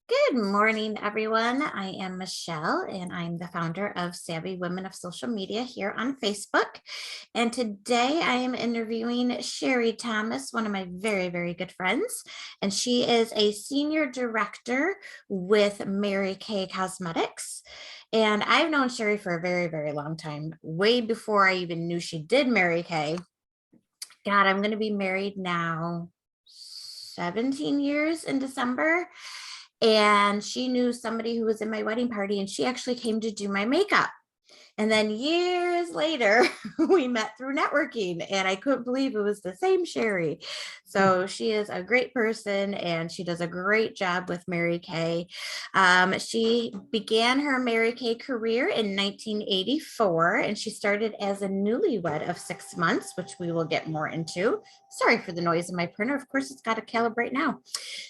Good morning, everyone. I am Michelle, and I'm the founder of Savvy Women of Social Media here on Facebook. And today I am interviewing Cheri Thomas, one of my very, very good friends. And she is a senior director with Mary Kay Cosmetics. And I've known Cheri for a very, very long time, way before I even knew she did Mary Kay. God, I'm going to be married now 17 years in December. And she knew somebody who was in my wedding party, and she actually came to do my makeup. And then years later, we met through networking, and I couldn't believe it was the same Cheri. So she is a great person, and she does a great job with Mary Kay. She began her Mary Kay career in 1984, and she started as a newlywed of 6 months, which we will get more into. Sorry for the noise in my printer. Of course, it's got to calibrate now.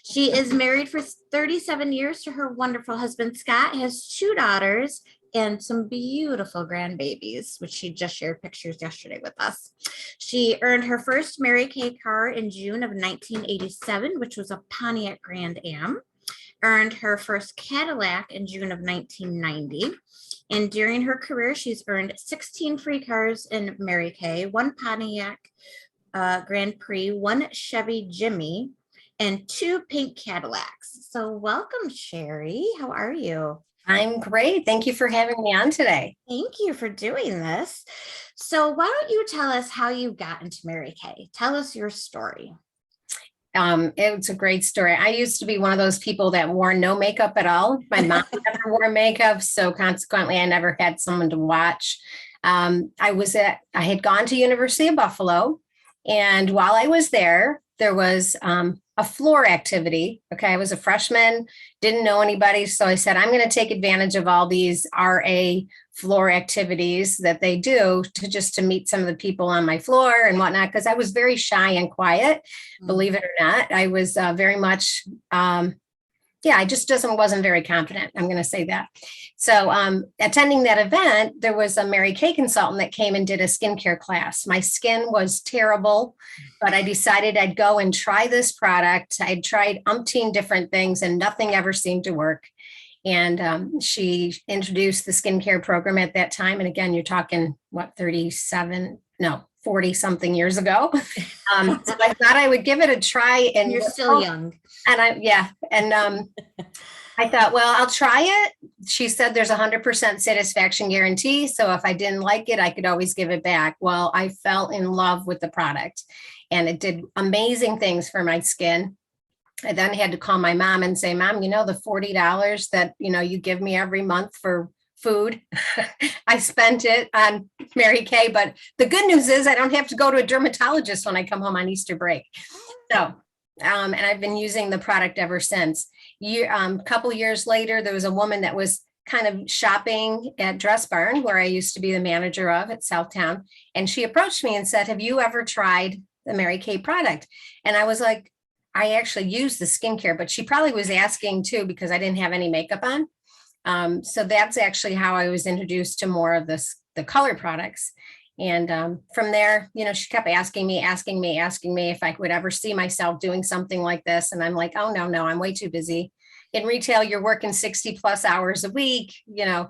She is married for 37 years to her wonderful husband, Scott, has 2 daughters and some beautiful grandbabies, which she just shared pictures yesterday with us. She earned her first Mary Kay car in June of 1987, which was a Pontiac Grand Am. Earned her first Cadillac in June of 1990. And during her career, she's earned 16 free cars in Mary Kay, one Pontiac Grand Prix, one Chevy Jimmy, and 2 pink Cadillacs. So welcome, Cheri. How are you? I'm great. Thank you for having me on today. Thank you for doing this. So why don't you tell us how you got into Mary Kay? Tell us your story. It's a great story. I used to be one of those people that wore no makeup at all. My mom never wore makeup, so consequently, I never had someone to watch. I had gone to University of Buffalo, and while I was there was a floor activity. Okay, I was a freshman, didn't know anybody, so I said, I'm going to take advantage of all these RA floor activities that they do to meet some of the people on my floor and whatnot, because I was very shy and quiet, believe it or not. I was very much I just wasn't very confident. I'm going to say that. So attending that event, there was a Mary Kay consultant that came and did a skincare class. My skin was terrible, but I decided I'd go and try this product. I'd tried umpteen different things and nothing ever seemed to work. And she introduced the skincare program at that time. And again, you're talking, 40 something years ago. So I thought I would give it a try. And you're still young. And I thought, well, I'll try it. She said there's 100% satisfaction guarantee. So if I didn't like it, I could always give it back. Well, I fell in love with the product and it did amazing things for my skin. I then had to call my mom and say, Mom, the $40 that, you give me every month for food, I spent it on Mary Kay. But the good news is I don't have to go to a dermatologist when I come home on Easter break. So, and I've been using the product ever since. A couple of years later, there was a woman that was kind of shopping at Dress Barn, where I used to be the manager of at Southtown. And she approached me and said, have you ever tried the Mary Kay product? And I was like, I actually use the skincare, but she probably was asking too, because I didn't have any makeup on. So that's actually how I was introduced to more of the color products. And from there, she kept asking me if I would ever see myself doing something like this. And I'm like, oh, no, I'm way too busy. In retail, you're working 60 plus hours a week, but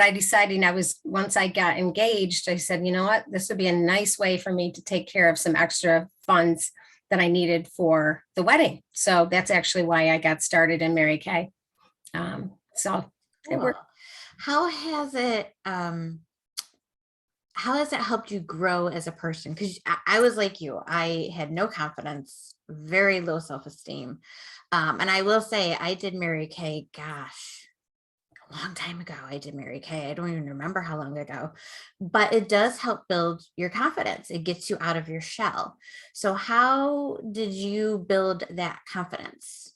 I decided once I got engaged, I said, you know what, this would be a nice way for me to take care of some extra funds that I needed for the wedding. So that's actually why I got started in Mary Kay. It worked. How has it helped you grow as a person? Because I was like you, I had no confidence, very low self-esteem. And I will say I did Mary Kay, gosh, a long time ago. I did Mary Kay. I don't even remember how long ago, but it does help build your confidence. It gets you out of your shell. So how did you build that confidence?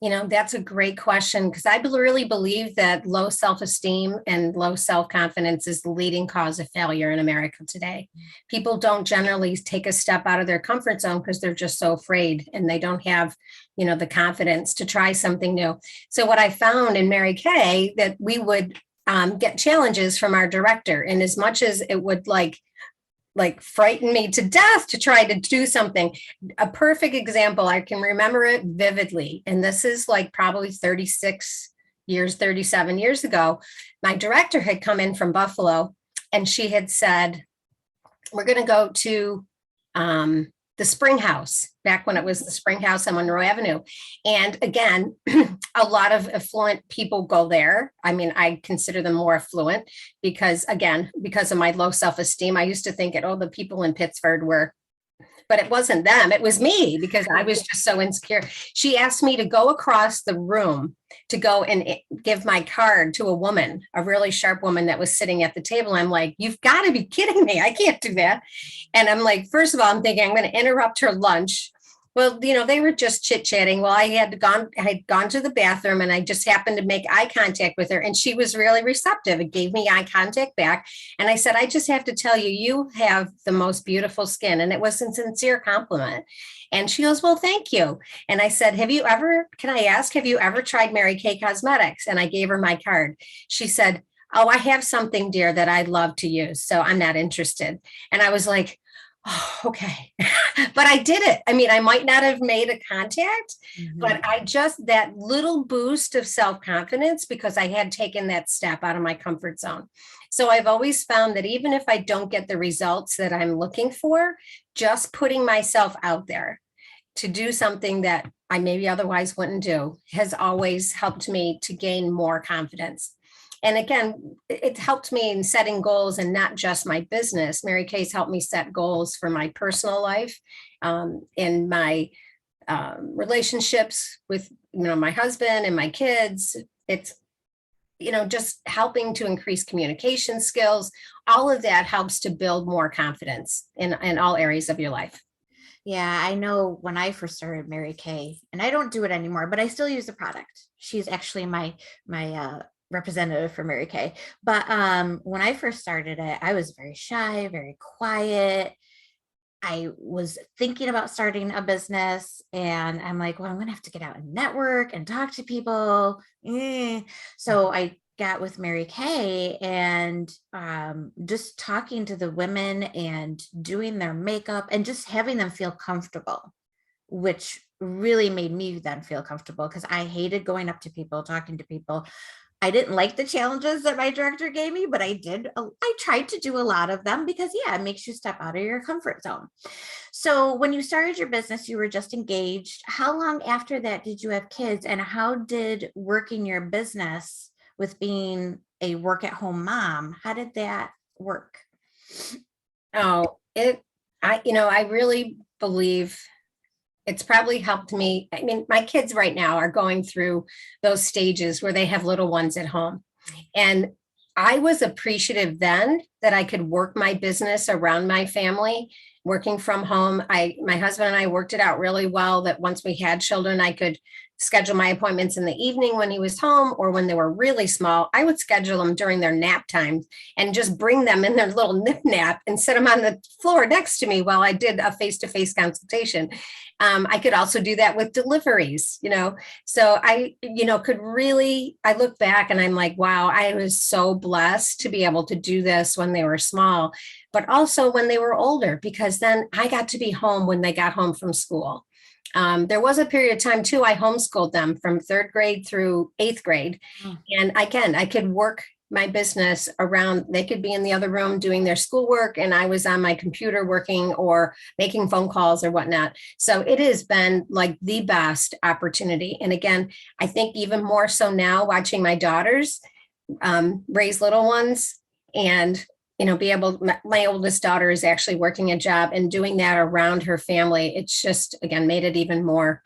That's a great question, because I really believe that low self-esteem and low self-confidence is the leading cause of failure in America today. People don't generally take a step out of their comfort zone because they're just so afraid and they don't have, the confidence to try something new. So what I found in Mary Kay, that we would get challenges from our director, and as much as it would like frightened me to death to try to do something. A perfect example, I can remember it vividly. And this is like probably 37 years ago. My director had come in from Buffalo and she had said, we're going to go to the Spring House, back when it was the Spring House on Monroe Avenue. And again, a lot of affluent people go there. I mean, I consider them more affluent because, again, because of my low self-esteem, I used to think that, oh, the people in Pittsburgh were, but it wasn't them, it was me, because I was just so insecure. She asked me to go across the room to go and give my card to a woman, a really sharp woman that was sitting at the table. I'm like, you've got to be kidding me. I can't do that. And I'm like, first of all, I'm thinking I'm going to interrupt her lunch. Well, they were just chit-chatting. Well, I had gone to the bathroom and I just happened to make eye contact with her and she was really receptive. It gave me eye contact back. And I said, I just have to tell you, you have the most beautiful skin. And it was a sincere compliment. And she goes, well, thank you. And I said, have you ever tried Mary Kay Cosmetics? And I gave her my card. She said, oh, I have something, dear, that I'd love to use, so I'm not interested. And I was like, oh, okay. But I did it. I mean, I might not have made a contact, but that little boost of self-confidence, because I had taken that step out of my comfort zone. So I've always found that even if I don't get the results that I'm looking for, just putting myself out there to do something that I maybe otherwise wouldn't do has always helped me to gain more confidence. And again, it helped me in setting goals and not just my business. Mary Kay's helped me set goals for my personal life, in my relationships with, my husband and my kids. It's, just helping to increase communication skills. All of that helps to build more confidence in all areas of your life. Yeah, I know when I first started Mary Kay, and I don't do it anymore, but I still use the product. She's actually my representative for Mary Kay. But when I first started it, I was very shy, very quiet. I was thinking about starting a business and I'm like, well, I'm going to have to get out and network and talk to people. So I got with Mary Kay and just talking to the women and doing their makeup and just having them feel comfortable, which really made me then feel comfortable because I hated going up to people, talking to people. I didn't like the challenges that my director gave me, but I tried to do a lot of them because it makes you step out of your comfort zone. So when you started your business, you were just engaged. How long after that did you have kids, and how did working your business with being a work at home mom, how did that work? Oh, I really believe it's probably helped me. I mean, my kids right now are going through those stages where they have little ones at home. And I was appreciative then that I could work my business around my family, working from home. My husband and I worked it out really well that once we had children, I could schedule my appointments in the evening when he was home, or when they were really small, I would schedule them during their nap time and just bring them in their little nip nap and sit them on the floor next to me while I did a face-to-face consultation. I could also do that with deliveries, so I look back and I'm like, wow, I was so blessed to be able to do this when they were small, but also when they were older, because then I got to be home when they got home from school. There was a period of time too, I homeschooled them from 3rd grade through 8th grade. And again, I could work my business around, they could be in the other room doing their schoolwork and I was on my computer working or making phone calls or whatnot. So it has been like the best opportunity. And again, I think even more so now watching my daughters raise little ones and my oldest daughter is actually working a job and doing that around her family. It's just, again, made it even more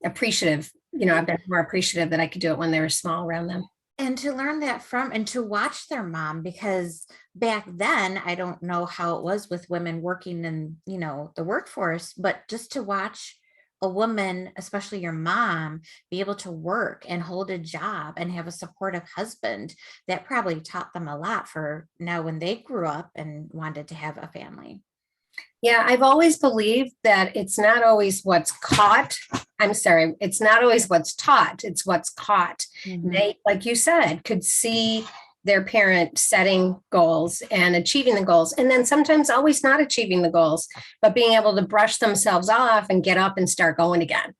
appreciative. I've been more appreciative that I could do it when they were small around them. And to learn that from and to watch their mom, because back then, I don't know how it was with women working in, the workforce, but just to watch a woman, especially your mom, be able to work and hold a job and have a supportive husband, that probably taught them a lot for now when they grew up and wanted to have a family. Yeah, I've always believed that it's not always what's caught. It's not always what's taught, it's what's caught. They, like you said, could see their parent setting goals and achieving the goals, and then sometimes always not achieving the goals, but being able to brush themselves off and get up and start going again.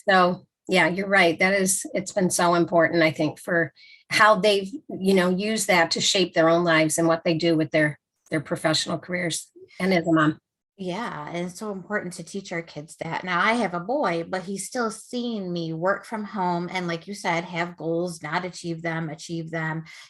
So yeah, you're right. It's been so important, I think, for how they've, used that to shape their own lives and what they do with their professional careers and as a mom. Yeah, and it's so important to teach our kids that. Now, I have a boy, but he's still seeing me work from home and, like you said, have goals, not achieve them,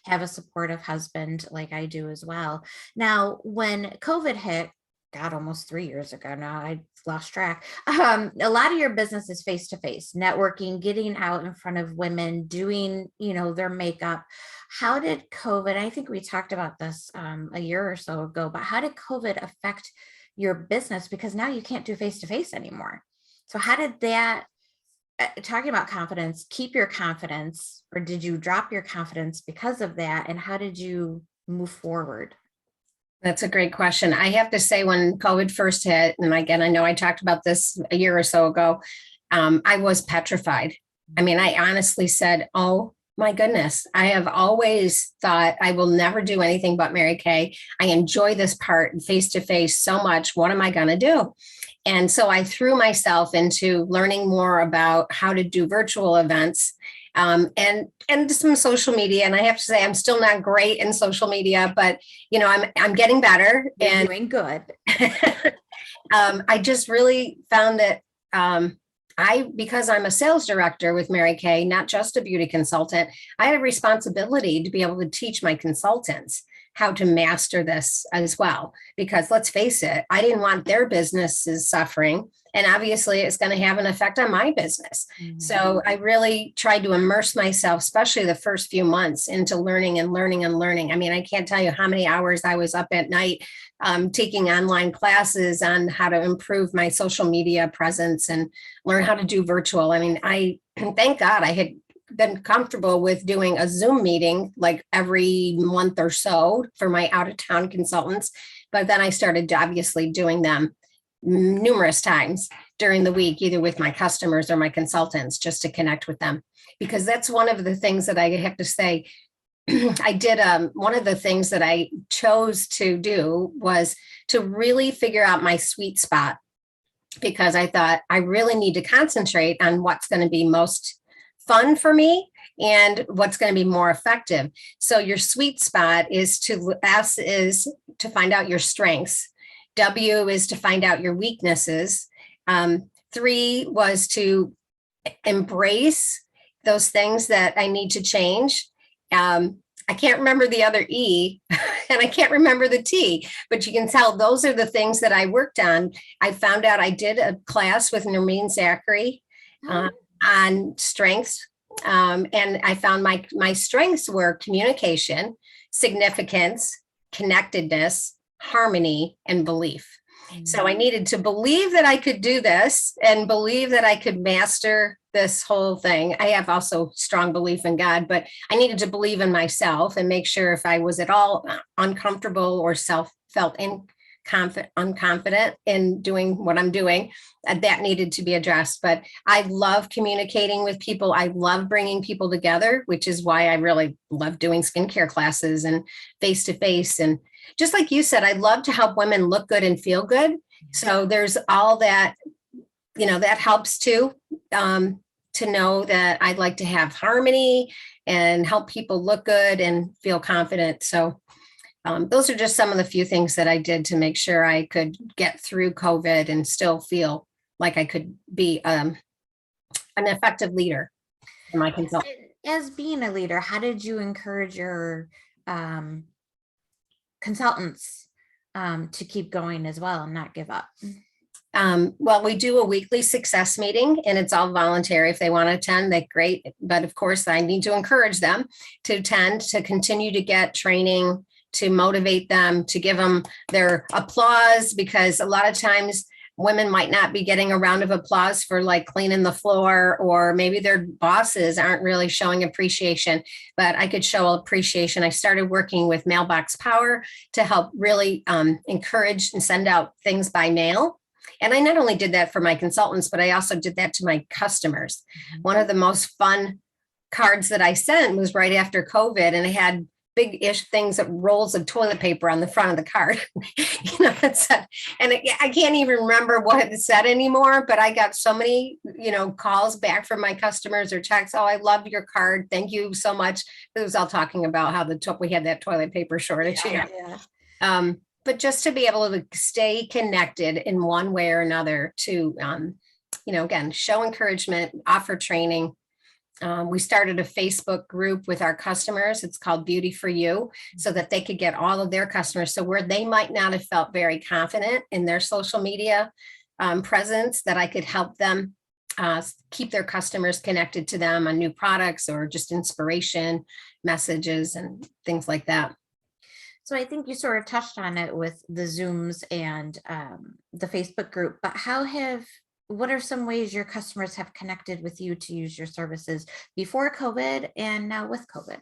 have a supportive husband like I do as well. Now, when COVID hit, God, almost 3 years ago now, I lost track. A lot of your business is face to face, networking, getting out in front of women, doing, their makeup. How did COVID, I think we talked about this a year or so ago, but how did COVID affect your business, because now you can't do face to face anymore? So how did that, talking about confidence, keep your confidence, or did you drop your confidence because of that? And how did you move forward? That's a great question. I have to say, when COVID first hit, and again, I know I talked about this a year or so ago, I was petrified. I mean, I honestly said, oh my goodness, I have always thought I will never do anything but Mary Kay. I enjoy this part face to face so much. What am I going to do? And so I threw myself into learning more about how to do virtual events, and some social media. And I have to say, I'm still not great in social media, but I'm getting better. You're and doing good. I just really found that because I'm a sales director with Mary Kay, not just a beauty consultant, I had a responsibility to be able to teach my consultants how to master this as well. Because let's face it, I didn't want their businesses suffering. And obviously it's going to have an effect on my business. Mhm. So I really tried to immerse myself, especially the first few months, into learning and learning and learning. I mean, I can't tell you how many hours I was up at night taking online classes on how to improve my social media presence and learn how to do virtual. I mean, thank God I had been comfortable with doing a Zoom meeting like every month or so for my out of town consultants. But then I started obviously doing them numerous times during the week, either with my customers or my consultants, just to connect with them. Because that's one of the things that I have to say, I did one of the things that I chose to do was to really figure out my sweet spot, because I thought I really need to concentrate on what's going to be most fun for me and what's going to be more effective. So your sweet spot is to find out your strengths. W is to find out your weaknesses. 3 was to embrace those things that I need to change. I can't remember the other E and I can't remember the T, but you can tell those are the things that I worked on. I found out I did a class with Nermeen Zachary on strengths. And I found my strengths were communication, significance, connectedness, harmony, and belief. So I needed to believe that I could do this and believe that I could master this whole thing. I have also strong belief in God, but I needed to believe in myself and make sure if I was at all uncomfortable or felt unconfident in doing what I'm doing, that needed to be addressed. But I love communicating with people. I love bringing people together, which is why I really love doing skincare classes and face to face. And just like you said, I love to help women look good and feel good. So there's all that, that helps too, to know that I'd like to have harmony and help people look good and feel confident. So those are just some of the few things that I did to make sure I could get through COVID and still feel like I could be an effective leader in my consulting. As being a leader, how did you encourage your consultants to keep going as well and not give up? Well, we do a weekly success meeting and it's all voluntary. If they want to attend, that's great. But of course, I need to encourage them to attend, to continue to get training, to motivate them, to give them their applause, because a lot of times women might not be getting a round of applause for like cleaning the floor, or maybe their bosses aren't really showing appreciation, but I could show appreciation. I started working with Mailbox Power to help really encourage and send out things by mail. And I not only did that for my consultants, but I also did that to my customers. One of the most fun cards that I sent was right after COVID, and it had big-ish things that rolls of toilet paper on the front of the card. I can't even remember what it said anymore, but I got so many, calls back from my customers or texts. Oh, I love your card. Thank you so much. It was all talking about how we had that toilet paper shortage. Yeah. But just to be able to stay connected in one way or another to, again, show encouragement, offer training. We started a Facebook group with our customers. It's called Beauty for You, so that they could get all of their customers. So where they might not have felt very confident in their social media presence, that I could help them keep their customers connected to them on new products or just inspiration messages and things like that. So I think you sort of touched on it with the Zooms and the Facebook group, but what are some ways your customers have connected with you to use your services before COVID and now with COVID?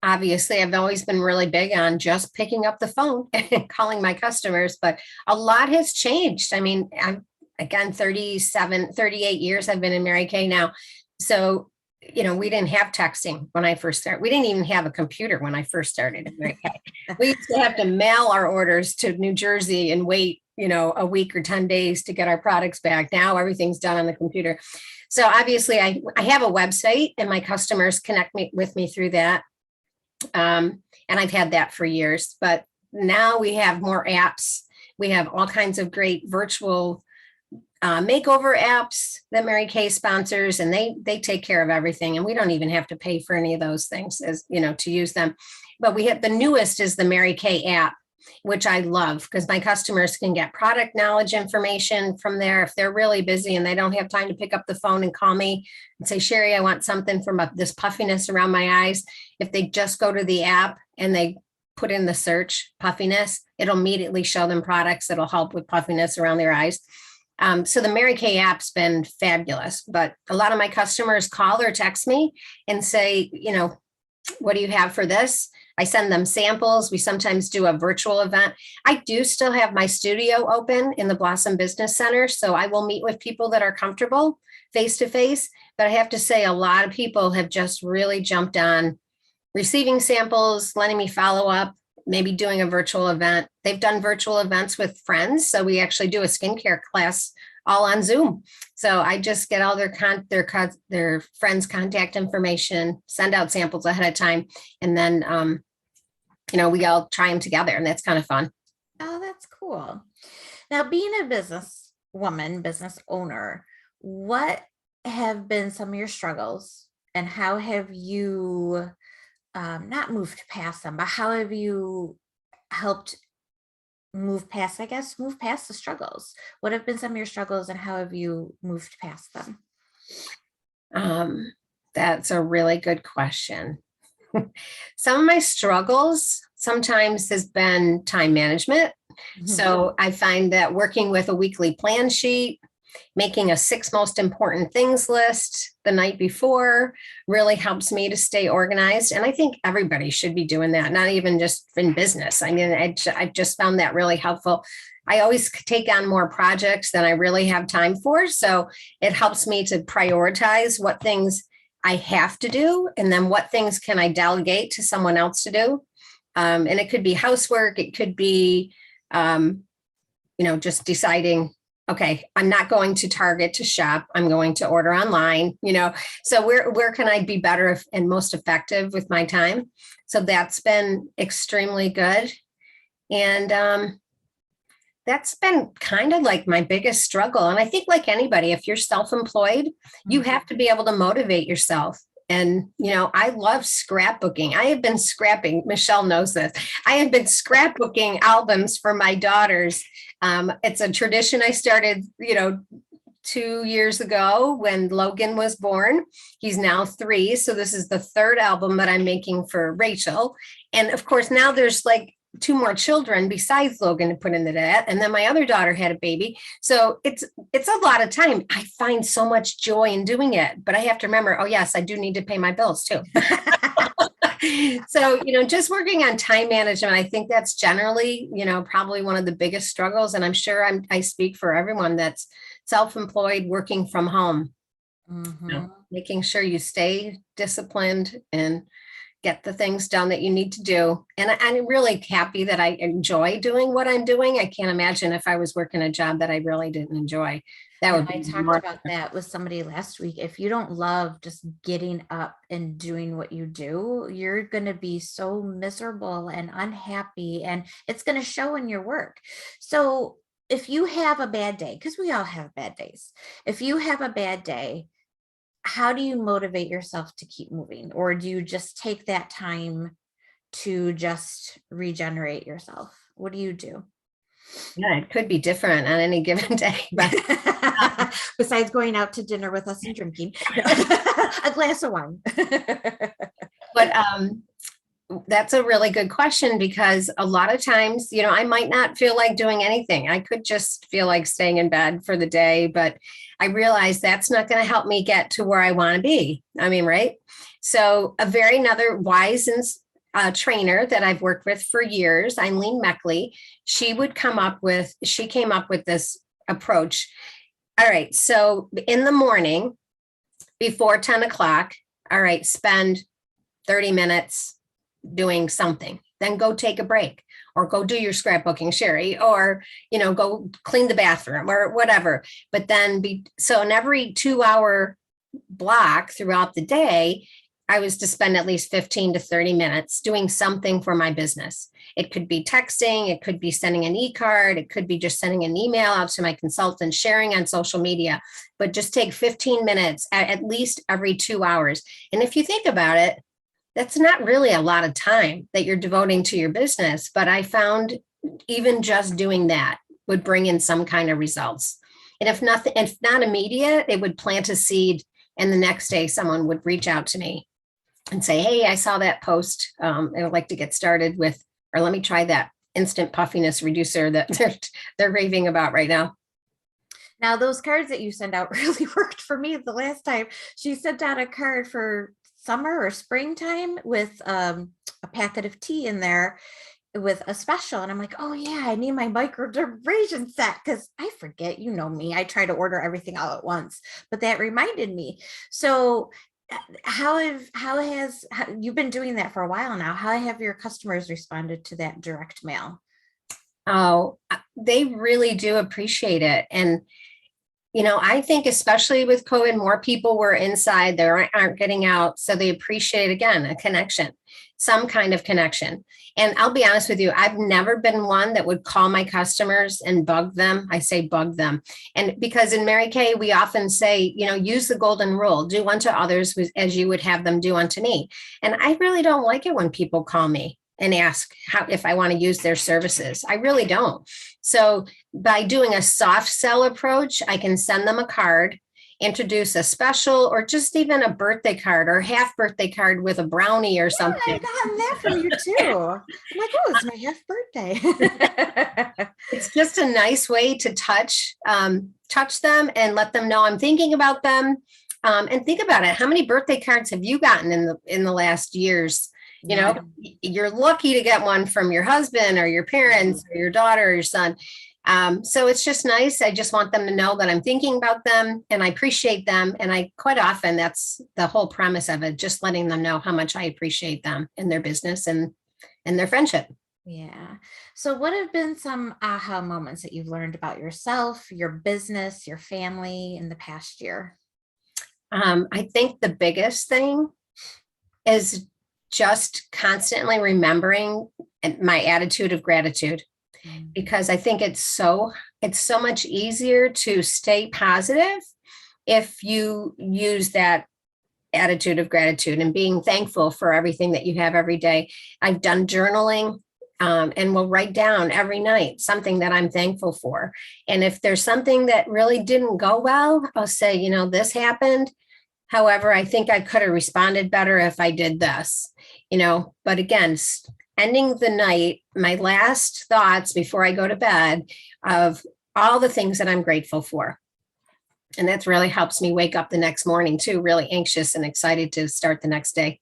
Obviously, I've always been really big on just picking up the phone and calling my customers, but a lot has changed. I mean, again, 38 years I've been in Mary Kay now. So, we didn't have texting when I first started. We didn't even have a computer when I first started in Mary Kay. We used to have to mail our orders to New Jersey and wait, a week or 10 days to get our products back. Now everything's done on the computer. So obviously I have a website and my customers connect with me through that. And I've had that for years, but now we have more apps. We have all kinds of great virtual makeover apps that Mary Kay sponsors, and they take care of everything. And we don't even have to pay for any of those things to use them. But we have the newest is the Mary Kay app, which I love because my customers can get product knowledge information from there. If they're really busy and they don't have time to pick up the phone and call me and say, Cheri, I want something from this puffiness around my eyes. If they just go to the app and they put in the search puffiness, it'll immediately show them products that'll help with puffiness around their eyes. So the Mary Kay app's been fabulous, but a lot of my customers call or text me and say, what do you have for this? I send them samples. We sometimes do a virtual event. I do still have my studio open in the Blossom Business Center. So I will meet with people that are comfortable face to face. But I have to say a lot of people have just really jumped on receiving samples, letting me follow up, maybe doing a virtual event. They've done virtual events with friends. So we actually do a skincare class all on Zoom. So I just get all their friends' contact information, send out samples ahead of time. And then, we all try them together, and that's kind of fun. Oh, that's cool. Now, being a business woman, business owner, what have been some of your struggles and how have you not moved past them, but how have you helped move past the struggles? What have been some of your struggles and how have you moved past them? That's a really good question. Some of my struggles sometimes has been time management. Mm-hmm. So I find that working with a weekly plan sheet, making a 6 most important things list the night before really helps me to stay organized. And I think everybody should be doing that, not even just in business. I mean, I just found that really helpful. I always take on more projects than I really have time for. So it helps me to prioritize what things I have to do, and then what things can I delegate to someone else to do. And it could be housework. It could be, just deciding, okay, I'm not going to Target to shop. I'm going to order online, so where can I be better and most effective with my time? So that's been extremely good. And that's been kind of like my biggest struggle. And I think like anybody, if you're self-employed, you have to be able to motivate yourself. And, I love scrapbooking. I have been scrapping. Michelle knows this. I have been scrapbooking albums for my daughters. It's a tradition I started, 2 years ago when Logan was born. He's now 3. So this is the 3rd album that I'm making for Rachel. And of course, now there's like 2 more children besides Logan to put into that. And then my other daughter had a baby. So it's a lot of time. I find so much joy in doing it, but I have to remember, oh yes, I do need to pay my bills too. So, just working on time management, I think that's generally, probably one of the biggest struggles. And I'm sure I speak for everyone that's self-employed, working from home, making sure you stay disciplined and get the things done that you need to do. And I'm really happy that I enjoy doing what I'm doing. I can't imagine if I was working a job that I really didn't enjoy. That No, would I be talked more. about that with somebody last week. If you don't love just getting up and doing what you do, you're going to be so miserable and unhappy, and it's going to show in your work. So if you have a bad day, because we all have bad days, if you have a bad day, how do you motivate yourself to keep moving? Or do you just take that time to just regenerate yourself? What do you do? Yeah, it could be different on any given day, but Besides going out to dinner with us and drinking a glass of wine. but that's a really good question, because a lot of times, I might not feel like doing anything. I could just feel like staying in bed for the day, but I realize that's not going to help me get to where I want to be. I mean, right? So another wise and trainer that I've worked with for years, Eileen Meckley, she came up with this approach. All right. So in the morning before 10 o'clock, all right, spend 30 minutes doing something, then go take a break, or go do your scrapbooking, Cheri, or, go clean the bathroom or whatever. But then so in every 2-hour block throughout the day, I was to spend at least 15 to 30 minutes doing something for my business. It could be texting, it could be sending an e-card, it could be just sending an email out to my consultant, sharing on social media, but just take 15 minutes at least every 2 hours. And if you think about it, that's not really a lot of time that you're devoting to your business. But I found even just doing that would bring in some kind of results. And if not immediate, it would plant a seed. And the next day someone would reach out to me and say, hey, I saw that post. I would like to get started with, or let me try that instant puffiness reducer that they're raving about right now. Now, those cards that you send out really worked for me the last time. She sent out a card for summer or springtime with a packet of tea in there with a special. And I'm like, oh yeah, I need my microdermabrasion set, because I forget, you know me, I try to order everything all at once, but that reminded me. So you've been doing that for a while now? How have your customers responded to that direct mail? Oh, they really do appreciate it. And I think especially with COVID, more people were inside, they aren't getting out. So they appreciate, again, a connection, some kind of connection. And I'll be honest with you, I've never been one that would call my customers and bug them. I say bug them. And because in Mary Kay, we often say, use the golden rule, do unto others as you would have them do unto me. And I really don't like it when people call me and ask if I want to use their services. I really don't. So by doing a soft sell approach, I can send them a card, introduce a special, or just even a birthday card or half birthday card with a brownie or something. I've gotten that from you too. I'm like, oh, it's my half birthday. It's just a nice way to touch them and let them know I'm thinking about them. And think about it. How many birthday cards have you gotten in the last years? You're lucky to get one from your husband or your parents or your daughter or your son. So it's just nice. I just want them to know that I'm thinking about them and I appreciate them. And I quite often, that's the whole premise of it, just letting them know how much I appreciate them and their business and their friendship. Yeah. So what have been some aha moments that you've learned about yourself, your business, your family in the past year? I think the biggest thing is just constantly remembering my attitude of gratitude, because I think it's so much easier to stay positive if you use that attitude of gratitude and being thankful for everything that you have every day. I've done journaling and will write down every night something that I'm thankful for. And if there's something that really didn't go well, I'll say, this happened. However, I think I could have responded better if I did this, but again, ending the night, my last thoughts before I go to bed of all the things that I'm grateful for. And that really helps me wake up the next morning too, really anxious and excited to start the next day.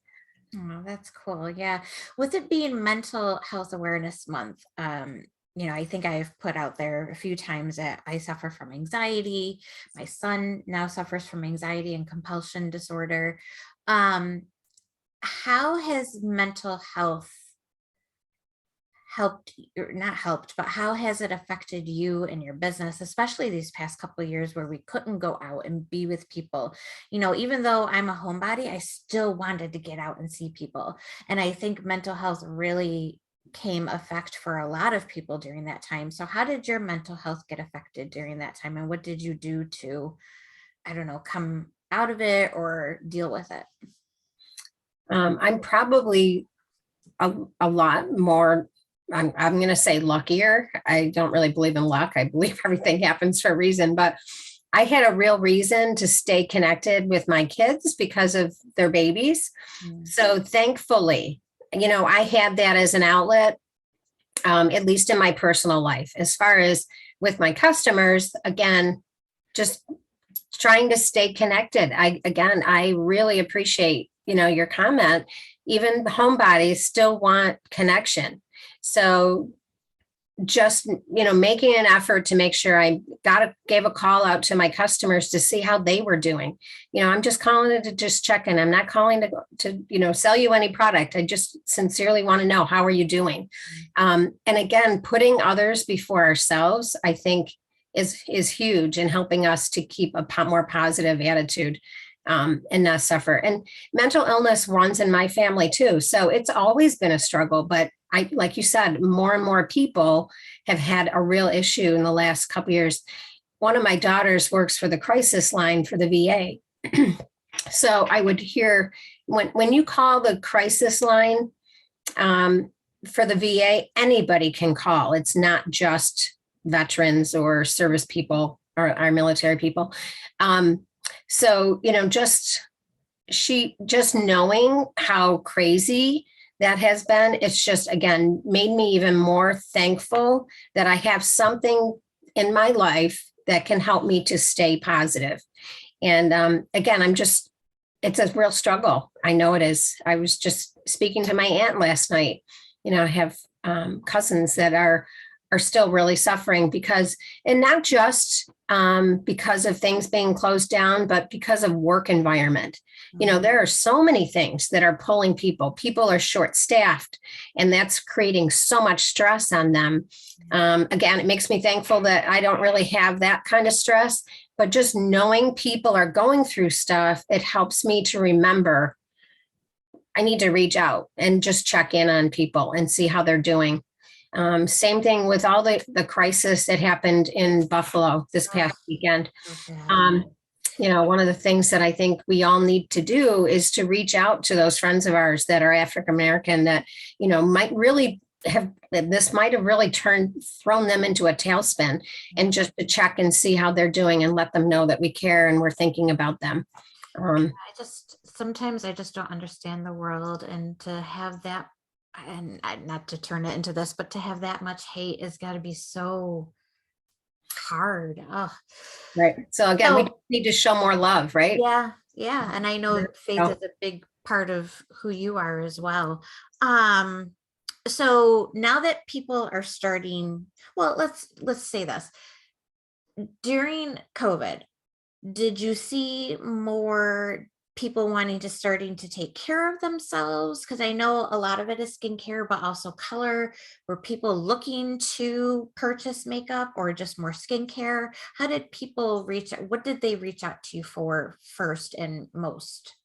Oh, that's cool. Yeah. With it being Mental Health Awareness Month, I think I've put out there a few times that I suffer from anxiety. My son now suffers from anxiety and compulsion disorder. how has mental health helped, or not helped, but how has it affected you and your business, especially these past couple of years where we couldn't go out and be with people? Even though I'm a homebody, I still wanted to get out and see people. And I think mental health really came effect for a lot of people during that time. So how did your mental health get affected during that time? And what did you do to, I don't know, come out of it or deal with it? I'm probably a lot more, I'm going to say luckier. I don't really believe in luck. I believe everything happens for a reason, but I had a real reason to stay connected with my kids because of their babies. Mm. So thankfully, I had that as an outlet, at least in my personal life. As far as with my customers, again, just trying to stay connected. I really appreciate, your comment. Even the homebodies still want connection. So just, making an effort to make sure I gave a call out to my customers to see how they were doing. I'm just calling to just check in. I'm not calling to sell you any product. I just sincerely want to know, how are you doing? And again, putting others before ourselves, I think is huge in helping us to keep a more positive attitude, and not suffer. And mental illness runs in my family too. So it's always been a struggle, but like you said, more and more people have had a real issue in the last couple of years. One of my daughters works for the crisis line for the VA. So I would hear when you call the crisis line, for the VA, anybody can call. It's not just veterans or service people or our military people. So, just knowing how crazy that has been, it's just, again, made me even more thankful that I have something in my life that can help me to stay positive. And again, it's a real struggle. I know it is. I was just speaking to my aunt last night. I have cousins that are still really suffering and not just because of things being closed down, but because of work environment. There are so many things that are pulling people. People are short-staffed, and that's creating so much stress on them. Again, it makes me thankful that I don't really have that kind of stress, but just knowing people are going through stuff, it helps me to remember I need to reach out and just check in on people and see how they're doing. Same thing with all the crisis that happened in Buffalo this past weekend. One of the things that I think we all need to do is to reach out to those friends of ours that are African American that, might really might have really thrown them into a tailspin, and just to check and see how they're doing and let them know that we care and we're thinking about them. Sometimes I just don't understand the world, and to have that, and not to turn it into this, but to have that much hate has got to be so hard. Oh. Right. So again, we need to show more love, right? Yeah. Yeah. And I know faith is a big part of who you are as well. So now that people are starting, well, let's say this. During COVID, did you see more people wanting to starting to take care of themselves? Because I know a lot of it is skincare, but also color. Were people looking to purchase makeup or just more skincare? How did people what did they reach out to you for first and most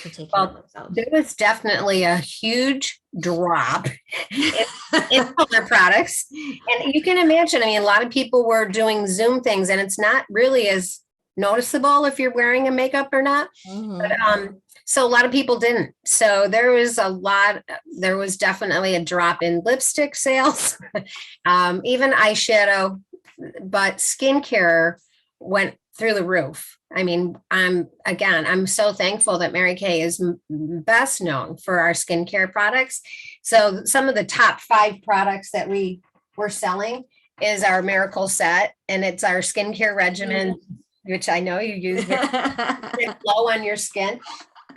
to take care of themselves? There was definitely a huge drop in color products. And you can imagine, a lot of people were doing Zoom things, and it's not really as noticeable if you're wearing a makeup or not. But, so a lot of people didn't. So there was definitely a drop in lipstick sales, even eyeshadow, but skincare went through the roof. I'm so thankful that Mary Kay is best known for our skincare products. So some of the top 5 products that we were selling is our Miracle Set, and it's our skincare regimen, which I know you use glow on your skin.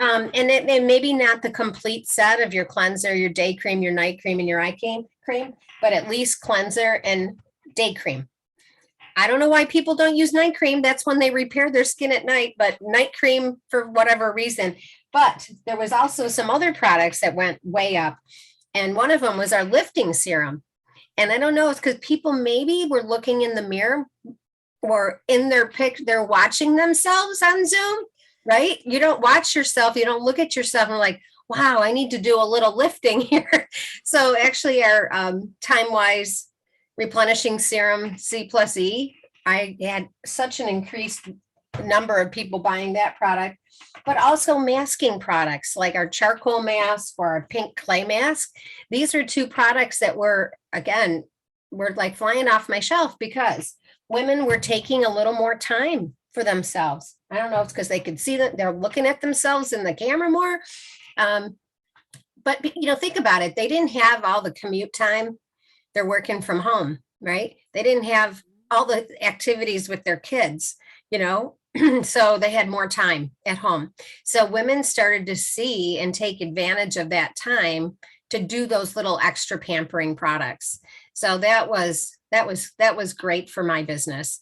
And it maybe not the complete set of your cleanser, your day cream, your night cream, and your eye cream, but at least cleanser and day cream. I don't know why people don't use night cream. That's when they repair their skin at night, but night cream for whatever reason. But there was also some other products that went way up. And one of them was our lifting serum. And I don't know, it's because people maybe were looking in the mirror or in their they're watching themselves on Zoom, right? You don't watch yourself. You don't look at yourself and like, wow, I need to do a little lifting here. So actually our time-wise replenishing serum C+E, I had such an increased number of people buying that product, but also masking products like our charcoal mask or our pink clay mask. These are two products that were like flying off my shelf because women were taking a little more time for themselves. I don't know, it's because they could see that they're looking at themselves in the camera more. But think about it. They didn't have all the commute time. They're working from home, right? They didn't have all the activities with their kids, so they had more time at home. So women started to see and take advantage of that time to do those little extra pampering products. So that was great for my business.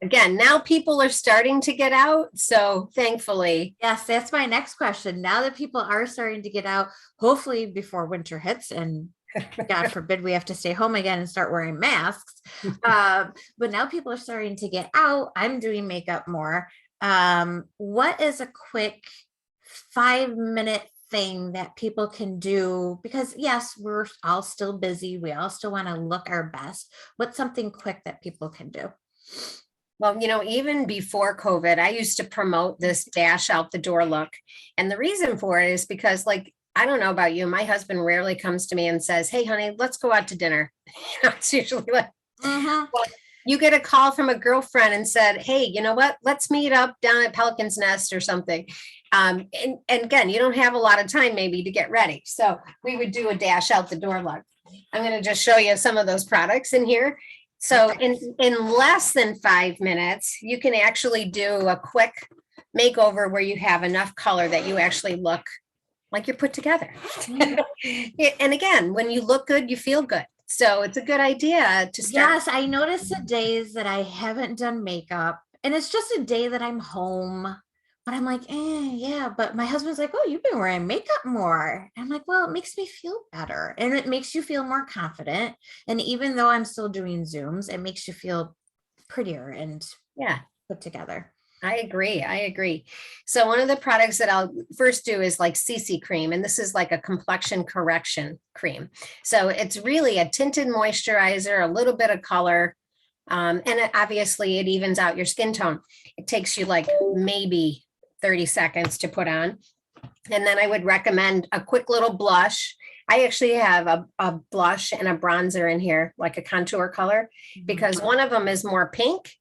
Again, now people are starting to get out. So thankfully. Yes, that's my next question. Now that people are starting to get out, hopefully before winter hits and God forbid we have to stay home again and start wearing masks. But now people are starting to get out. I'm doing makeup more. What is a quick 5-minute thing that people can do? Because yes, we're all still busy. We all still want to look our best. What's something quick that people can do? Well, even before COVID, I used to promote this dash out the door look. And the reason for it is because, like, I don't know about you, my husband rarely comes to me and says, hey, honey, let's go out to dinner. It's usually like, well, you get a call from a girlfriend and said, hey, you know what? Let's meet up down at Pelican's Nest or something. And again, you don't have a lot of time maybe to get ready. So we would do a dash out the door look. I'm going to just show you some of those products in here. So in less than 5 minutes, you can actually do a quick makeover where you have enough color that you actually look like you're put together. And again, when you look good, you feel good. So it's a good idea to start. Yes, I notice the days that I haven't done makeup and it's just a day that I'm home. But I'm like, yeah, but my husband's like, oh, you've been wearing makeup more. And I'm like, well, it makes me feel better and it makes you feel more confident. And even though I'm still doing Zooms, it makes you feel prettier and put together. I agree. So one of the products that I'll first do is like CC cream. And this is like a complexion correction cream. So it's really a tinted moisturizer, a little bit of color. And obviously it evens out your skin tone. It takes you like maybe 30 seconds to put on. And then I would recommend a quick little blush. I actually have a blush and a bronzer in here, like a contour color, because one of them is more pink.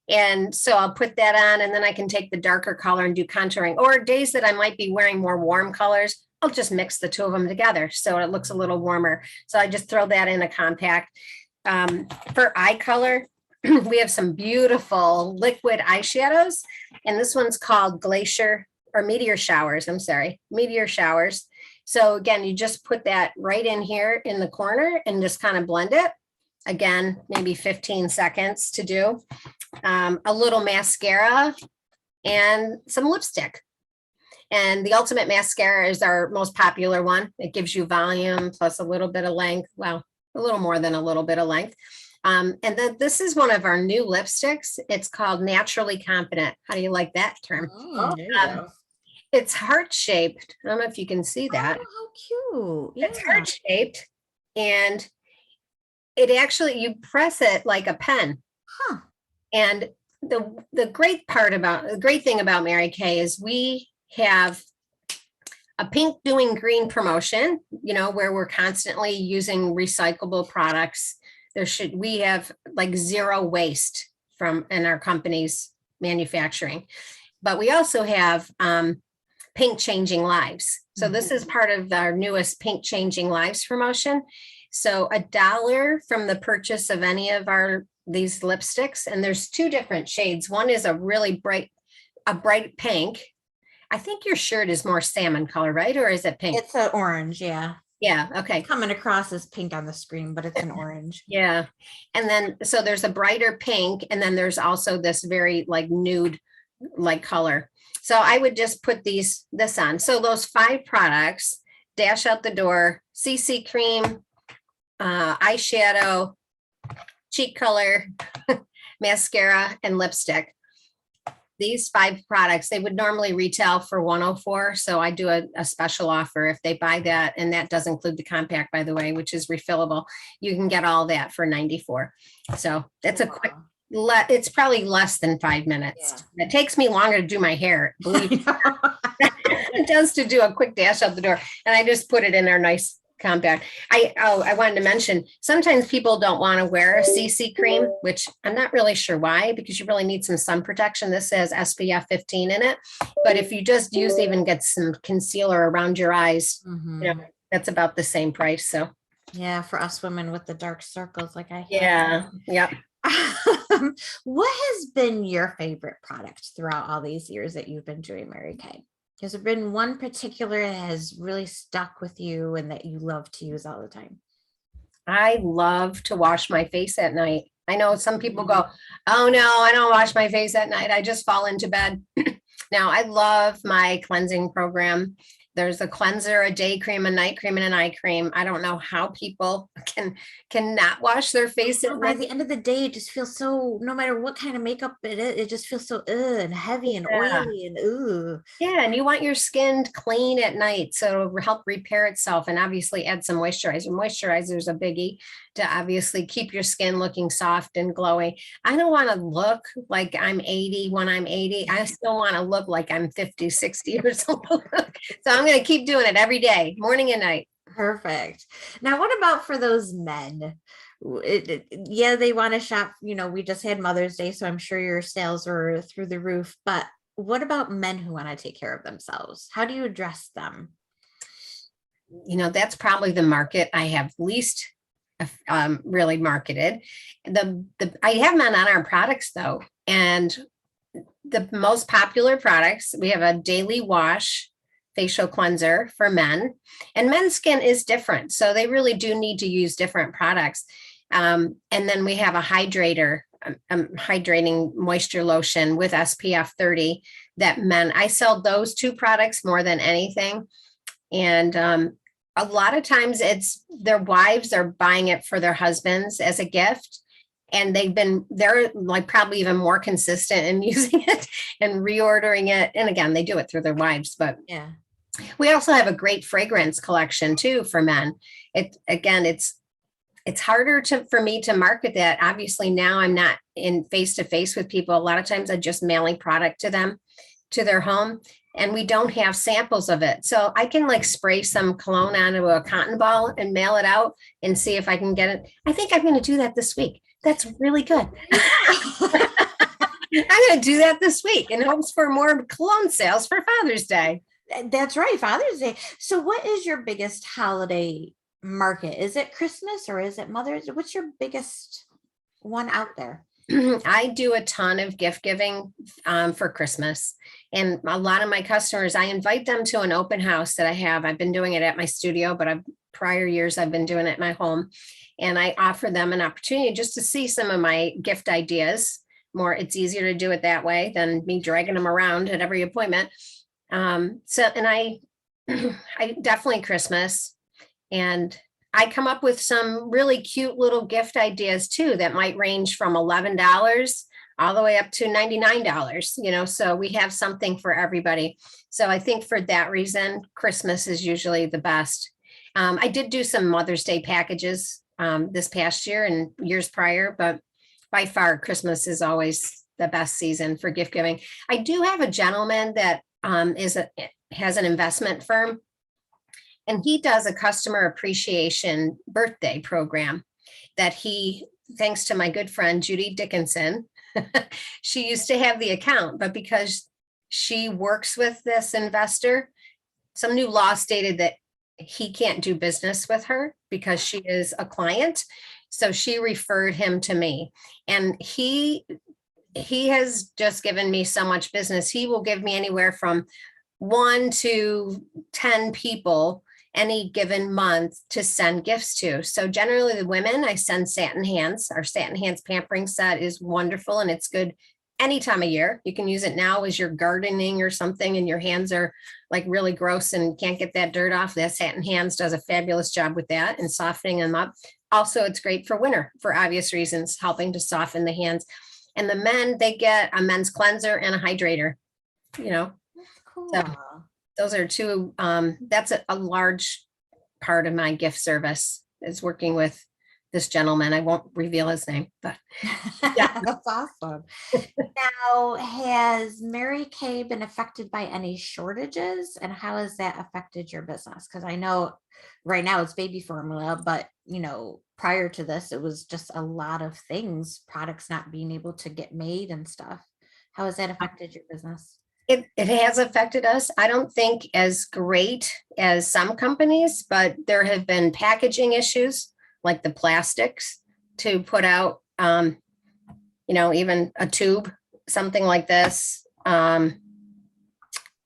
And so I'll put that on and then I can take the darker color and do contouring, or days that I might be wearing more warm colors, I'll just mix the two of them together. So it looks a little warmer. So I just throw that in a compact. For eye color, we have some beautiful liquid eyeshadows, and this one's called Meteor Showers. Meteor Showers. So again, you just put that right in here in the corner and just kind of blend it. Again, maybe 15 seconds to do. A little mascara and some lipstick. And the Ultimate Mascara is our most popular one. It gives you volume plus a little bit of length. Well, a little more than a little bit of length. And then this is one of our new lipsticks. It's called Naturally Confident. How do you like that term? It's heart-shaped. I don't know if you can see that. Oh, how cute. It's heart-shaped. And it actually, you press it like a pen. And the great thing about Mary Kay is we have a pink doing green promotion, where we're constantly using recyclable products. We have like zero waste in our company's manufacturing, but we also have Pink Changing Lives. So this is part of our newest Pink Changing Lives promotion. So $1 from the purchase of any of these lipsticks, and there's 2 different shades. One is a really bright pink. I think your shirt is more salmon color, right? Or is it pink? It's an orange, yeah. Yeah. Okay. Coming across as pink on the screen, but it's an orange. Yeah. And then, so there's a brighter pink, and then there's also this very like nude like color. So I would just put this on. So those 5 products, dash out the door, CC cream, eyeshadow, cheek color, mascara, and lipstick. These 5 products, they would normally retail for 104. So I do a special offer if they buy that, and that does include the compact, by the way, which is refillable. You can get all that for 94. So that's a quick, it's probably less than 5 minutes. Yeah. It takes me longer to do my hair, believe me. It does to do a quick dash out the door. And I just put it in our nice compact. I wanted to mention, sometimes people don't want to wear a CC cream, which I'm not really sure why, because you really need some sun protection. This says SPF 15 in it. But if you just even get some concealer around your eyes, that's about the same price. So yeah, for us women with the dark circles like I have. Yeah. Yep. What has been your favorite product throughout all these years that you've been doing Mary Kay? Has there been one particular that has really stuck with you and that you love to use all the time? I love to wash my face at night. I know some people go, oh no, I don't wash my face at night. I just fall into bed. Now I love my cleansing program. There's a cleanser, a day cream, a night cream, and an eye cream. I don't know how people can not wash their face at By night. the end of the day, it just feels so, no matter what kind of makeup it is, it just feels so and heavy and oily and Yeah, and you want your skin clean at night, so it'll help repair itself, and obviously add some moisturizer. Moisturizer is a biggie to obviously keep your skin looking soft and glowing. I don't want to look like I'm 80 when I'm 80. I still want to look like I'm 50, 60 or something. So I'm going to keep doing it every day, morning and night. Perfect. Now, what about for those men? Yeah, they want to shop. We just had Mother's Day, so I'm sure your sales are through the roof. But what about men who want to take care of themselves? How do you address them? That's probably the market I have least really marketed. I have men on our products though, and the most popular products, we have a daily wash facial cleanser for men, and men's skin is different, so they really do need to use different products. And then we have a hydrator, hydrating moisture lotion with SPF 30 that men, I sell those 2 products more than anything. And a lot of times it's their wives are buying it for their husbands as a gift. And they're like probably even more consistent in using it and reordering it. And again, they do it through their wives, but yeah, we also have a great fragrance collection too for men. It's harder for me to market that. Obviously now I'm not in face to face with people. A lot of times I just mailing product to them, to their home, and we don't have samples of it. So I can like spray some cologne onto a cotton ball and mail it out and see if I can get it. I think I'm going to do that this week. That's really good. I'm going to do that this week in hopes for more cologne sales for Father's Day. That's right, Father's Day. So what is your biggest holiday market? Is it Christmas or is it Mother's? What's your biggest one out there? I do a ton of gift giving for Christmas. And a lot of my customers, I invite them to an open house that I have. I've been doing it at my studio, but prior years I've been doing it at my home. And I offer them an opportunity just to see some of my gift ideas more. It's easier to do it that way than me dragging them around at every appointment. And I definitely Christmas, and I come up with some really cute little gift ideas too that might range from $11 all the way up to $99, so we have something for everybody. So I think for that reason, Christmas is usually the best. I did do some Mother's Day packages this past year and years prior, but by far Christmas is always the best season for gift giving. I do have a gentleman that has an investment firm, and he does a customer appreciation birthday program that thanks to my good friend, Judy Dickinson, she used to have the account, but because she works with this investor, some new law stated that he can't do business with her because she is a client. So she referred him to me, and he has just given me so much business. He will give me anywhere from 1 to 10 people any given month to send gifts to. So generally the women, I send satin hands. Our satin hands pampering set is wonderful and it's good any time of year. You can use it now as you're gardening or something and your hands are like really gross and can't get that dirt off. That satin hands does a fabulous job with that and softening them up. Also, it's great for winter for obvious reasons, helping to soften the hands. And the men, they get a men's cleanser and a hydrator, you know. That's cool. So those are two, that's a large part of my gift service is working with this gentleman. I won't reveal his name, but yeah, that's awesome. Now, has Mary Kay been affected by any shortages, and how has that affected your business? Because I know right now it's baby formula, but prior to this, it was just a lot of things, products not being able to get made and stuff. How has that affected your business? it has affected us. I don't think as great as some companies, but there have been packaging issues like the plastics to put out, even a tube, something like this.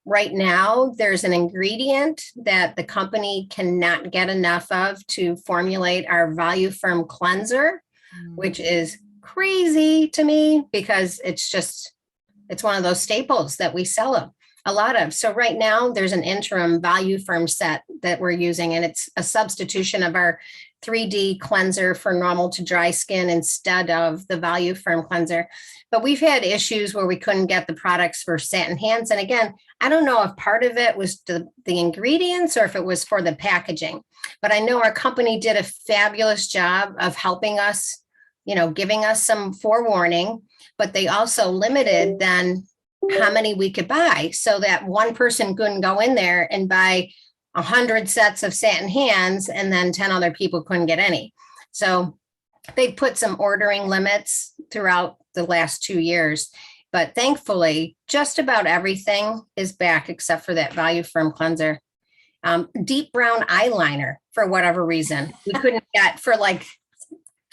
Right now, there's an ingredient that the company cannot get enough of to formulate our Value Firm cleanser, which is crazy to me because it's one of those staples that we sell a lot of. So right now there's an interim Value Firm set that we're using, and it's a substitution of our 3D cleanser for normal to dry skin instead of the Value Firm cleanser. But we've had issues where we couldn't get the products for satin hands. And again, I don't know if part of it was the ingredients or if it was for the packaging, but I know our company did a fabulous job of helping us, giving us some forewarning, but they also limited then how many we could buy so that one person couldn't go in there and buy 100 sets of satin hands and then 10 other people couldn't get any. So they put some ordering limits throughout the last 2 years, but thankfully just about everything is back except for that Value Firm cleanser. Deep brown eyeliner, for whatever reason, we couldn't get for like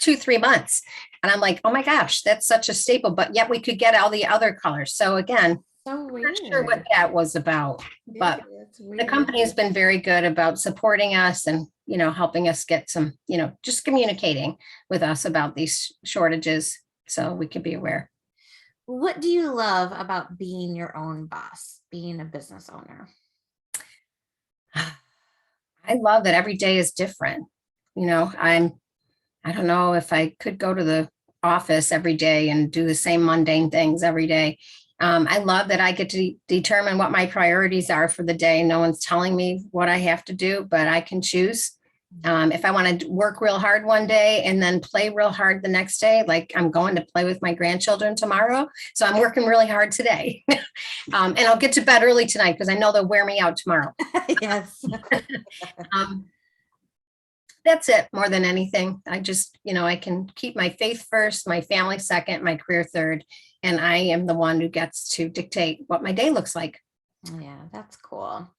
2-3 months. And I'm like, oh my gosh, that's such a staple, but yet we could get all the other colors. So again, so I'm not sure what that was about, but the company has been very good about supporting us and, helping us get some, just communicating with us about these shortages so we could be aware. What do you love about being your own boss, being a business owner? I love that every day is different. I don't know if I could go to the office every day and do the same mundane things every day. I love that I get to determine what my priorities are for the day. No one's telling me what I have to do, but I can choose. If I want to work real hard one day and then play real hard the next day, like I'm going to play with my grandchildren tomorrow. So I'm working really hard today. And I'll get to bed early tonight because I know they'll wear me out tomorrow. Yes. That's it more than anything. I just, I can keep my faith first, my family second, my career third, and I am the one who gets to dictate what my day looks like. Yeah, that's cool.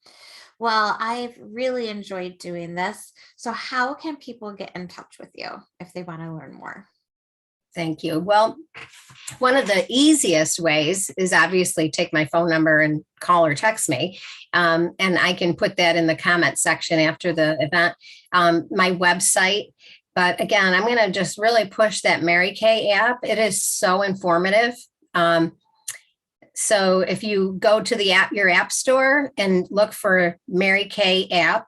Well, I've really enjoyed doing this. So how can people get in touch with you if they want to learn more? Thank you. Well, one of the easiest ways is obviously take my phone number and call or text me. And I can put that in the comment section after the event, my website. But again, I'm going to just really push that Mary Kay app. It is so informative. So if you go to your app store and look for Mary Kay app,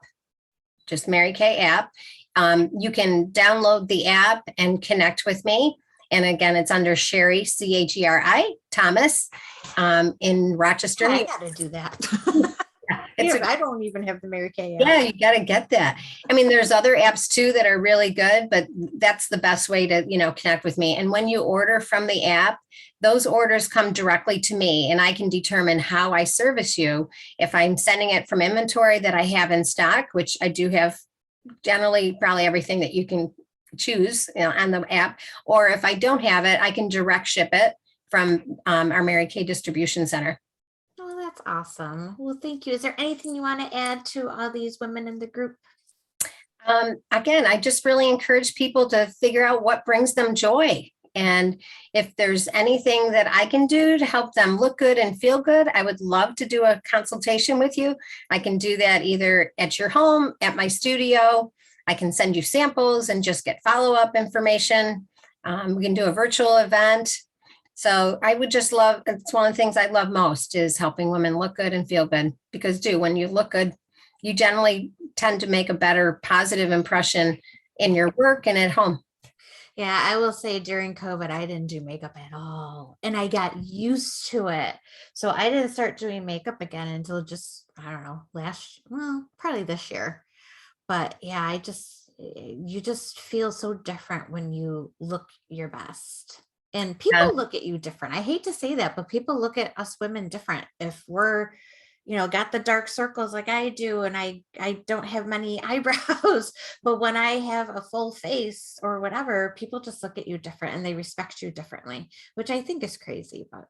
just Mary Kay app, you can download the app and connect with me. And again, it's under Cheri, Cheri Thomas, in Rochester. I got to do that. I don't even have the Mary Kay app. Yeah, you got to get that. I mean, there's other apps too that are really good, but that's the best way to, connect with me. And when you order from the app, those orders come directly to me and I can determine how I service you. If I'm sending it from inventory that I have in stock, which I do have generally probably everything that you can choose on the app, or if I don't have it, I can direct ship it from our Mary Kay distribution center. Oh, that's awesome. Well, thank you. Is there anything you want to add to all these women in the group? Again, I just really encourage people to figure out what brings them joy. And if there's anything that I can do to help them look good and feel good, I would love to do a consultation with you. I can do that either at your home, at my studio. I can send you samples and just get follow-up information. We can do a virtual event. So I would just love, it's one of the things I love most is helping women look good and feel good. Because when you look good, you generally tend to make a better positive impression in your work and at home. Yeah, I will say during COVID, I didn't do makeup at all. And I got used to it. So I didn't start doing makeup again until just, I don't know, probably this year. But yeah, you just feel so different when you look your best. And Yeah. people look at you different. I hate to say that, but people look at us women different. If we're, got the dark circles like I do, and I don't have many eyebrows, but when I have a full face or whatever, people just look at you different and they respect you differently, which I think is crazy. But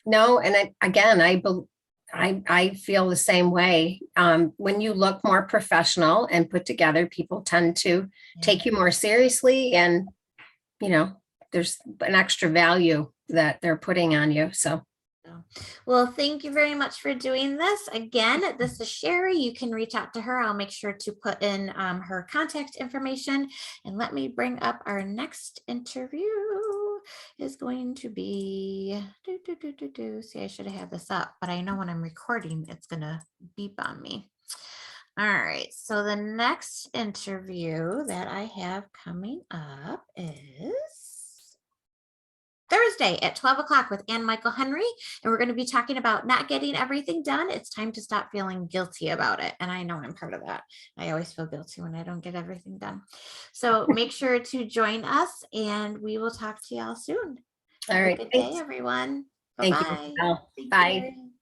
No, and I feel the same way. When you look more professional and put together, people tend to yeah. take you more seriously, and there's an extra value that they're putting on you. So, Well, thank you very much for doing this. Again, this is Cheri. You can reach out to her. I'll make sure to put in her contact information. And let me bring up our next interview is going to be, see, I should have had this up, but I know when I'm recording, it's going to beep on me. All right. So the next interview that I have coming up is Thursday at 12 o'clock with Ann Michael Henry. And we're going to be talking about not getting everything done. It's time to stop feeling guilty about it. And I know I'm part of that. I always feel guilty when I don't get everything done. So make sure to join us and we will talk to y'all soon. all Have a right. good day, Thanks. everyone. Thank you, Bye-bye. Michelle. Thanks, Bye. Cheri.